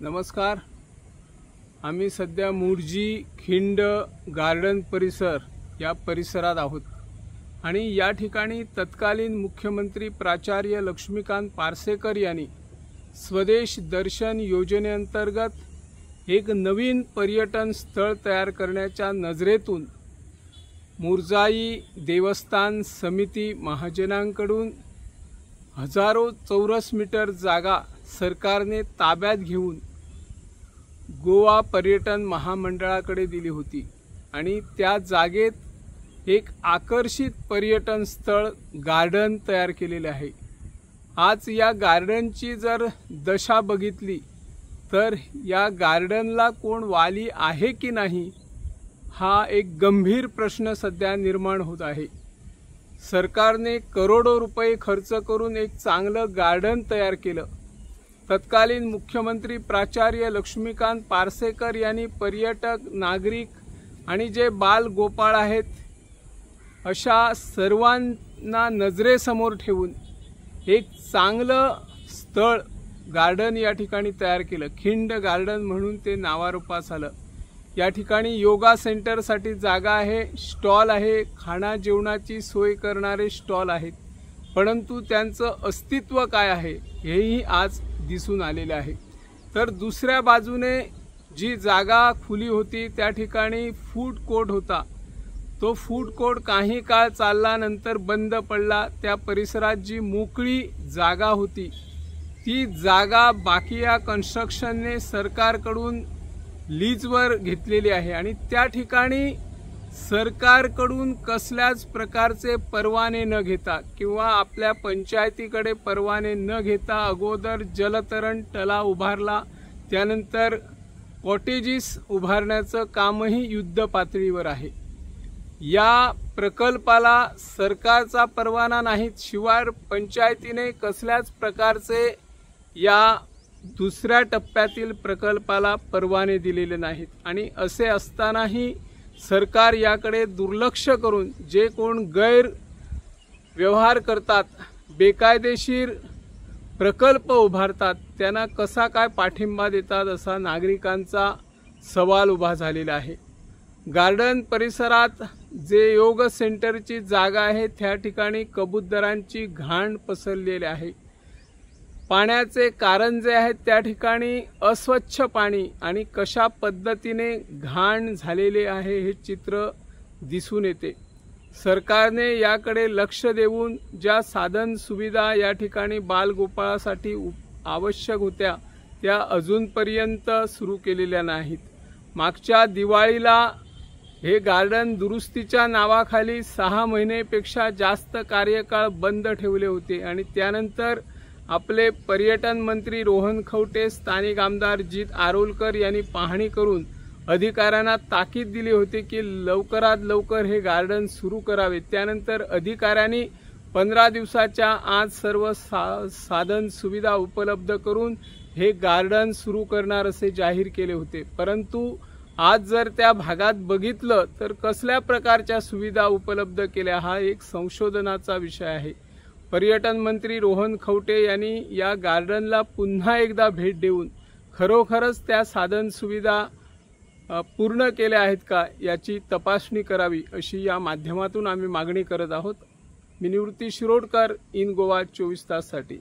नमस्कार। आम्ही सध्या मूळजी खिंड गार्डन परिसर या परिसरात आहोत आणि या ठिकाणी तत्कालीन मुख्यमंत्री प्राचार्य लक्ष्मीकांत पार्सेकर यांनी स्वदेश दर्शन योजनेअंतर्गत एक नवीन पर्यटन स्थळ तयार करण्याच्या नजरेतून मुरजाई देवस्थान समिती महाजनांकडून हजारो चौरस मीटर जागा सरकारने ताब्यात घेऊन गोवा पर्यटन महामंडळाकडे दिली होती आणि त्या जागेत एक आकर्षित पर्यटन स्थळ गार्डन तयार केलेले आहे। आज या गार्डनची जर दशा बघितली तर या गार्डनला कोण वाली आहे की नाही हा एक गंभीर प्रश्न सध्या निर्माण होत आहे। सरकारने करोडो रुपये खर्च करून एक चांगलं गार्डन तयार केलं। तत्कालीन मुख्यमंत्री प्राचार्य लक्ष्मीकांत पार्सेकर यांनी पर्यटक, नागरिक आणि जे बाल गोपाळ आहेत अशा सर्वांना नजरेसमोर ठेवून एक चांगलं स्थळ गार्डन या ठिकाणी तयार केलं। खिंड गार्डन म्हणून ते नावारूपास आलं। या ठिकाणी योगा सेंटरसाठी जागा आहे, स्टॉल आहे, खाणा जेवणाची सोय करणारे स्टॉल आहेत, परंतु त्यांचं अस्तित्व काय आहे हेही आज दिसून आलेले आहे। तर दुसऱ्या बाजूने जी जागा खुली होती त्या ठिकाणी फूड कोर्ट होता। तो फूड कोर्ट काही काळ चालला, नंतर बंद पडला। त्या परिसरात जी मोकळी जागा होती ती जागा बाकिया कन्स्ट्रक्शनने सरकारकडून लीजवर घेतलेली आहे आणि त्या ठिकाणी सरकारकडून कसल्याच प्रकारचे परवाने न घेता किंवा आपल्या पंचायतीकडे परवाने न घेता अगोदर जलतरण तलाव उभारला, त्यानंतर कॉटेजेस उभारण्याचं कामही युद्ध पातळीवर आहे। या प्रकल्पाला सरकारचा परवाना नाही, शिवाय पंचायतीने कसल्याच प्रकारचे या दुसऱ्या टप्प्यातील प्रकल्पाला परवाने दिलेले नाहीत आणि असे असतानाही सरकार याकडे दुर्लक्ष करून जे कोण गैर व्यवहार करतात, बेकायदेशीर प्रकल्प उभारतात त्यांना कसा काय पाठिंबा देतात असा नागरिकांचा सवाल उभा झालेला आहे। गार्डन परिसरात जे योग सेंटरची जागा आहे त्या ठिकाणी कबूतरांची घाण पसरलेली आहे। पाण्याचे कारंजे आहेत त्या ठिकाणी अस्वच्छ पाणी आणि कशा पद्धतीने घाण झालेले आहे हे चित्र दिसून येते। सरकारने याकडे लक्ष देऊन ज्या साधन सुविधा या ठिकाणी बालगोपाळासाठी आवश्यक होत्या त्या अजूनपर्यंत सुरू केलेल्या नाहीत। मागच्या दिवाळीला हे गार्डन दुरुस्तीच्या नावाखाली 6 महिनेपेक्षा जास्त कार्यकाळ बंद ठेवले होते आणि त्यानंतर आपले पर्यटन मंत्री रोहन खवटे, स्थानिक आमदार जीत आरोलकर यांनी पाहणी करून अधिकाऱ्यांना ताकीद दिली होती की लवकरात लवकर हे गार्डन सुरू करावे। त्यानंतर अधिकाऱ्यांनी 15 दिवसाच्या आत सर्व साधन सुविधा उपलब्ध करून हे गार्डन सुरू करणार असे जाहीर केले होते, परंतु आज जर त्या भागात बघितलं तर कसल्या प्रकारच्या सुविधा उपलब्ध केल्या हा एक संशोधनाचा विषय आहे। पर्यटन मंत्री रोहन खवटे यांनी या गार्डनला पुन्हा एकदा भेट देऊन खरोखरच त्या साधन सुविधा पूर्ण केल्या आहेत का याची तपासणी करावी अशी या माध्यमातून आम्ही मागणी करत आहोत। मी निवृत्ती शिरोडकर, इन गोवा 24 ताससाठी।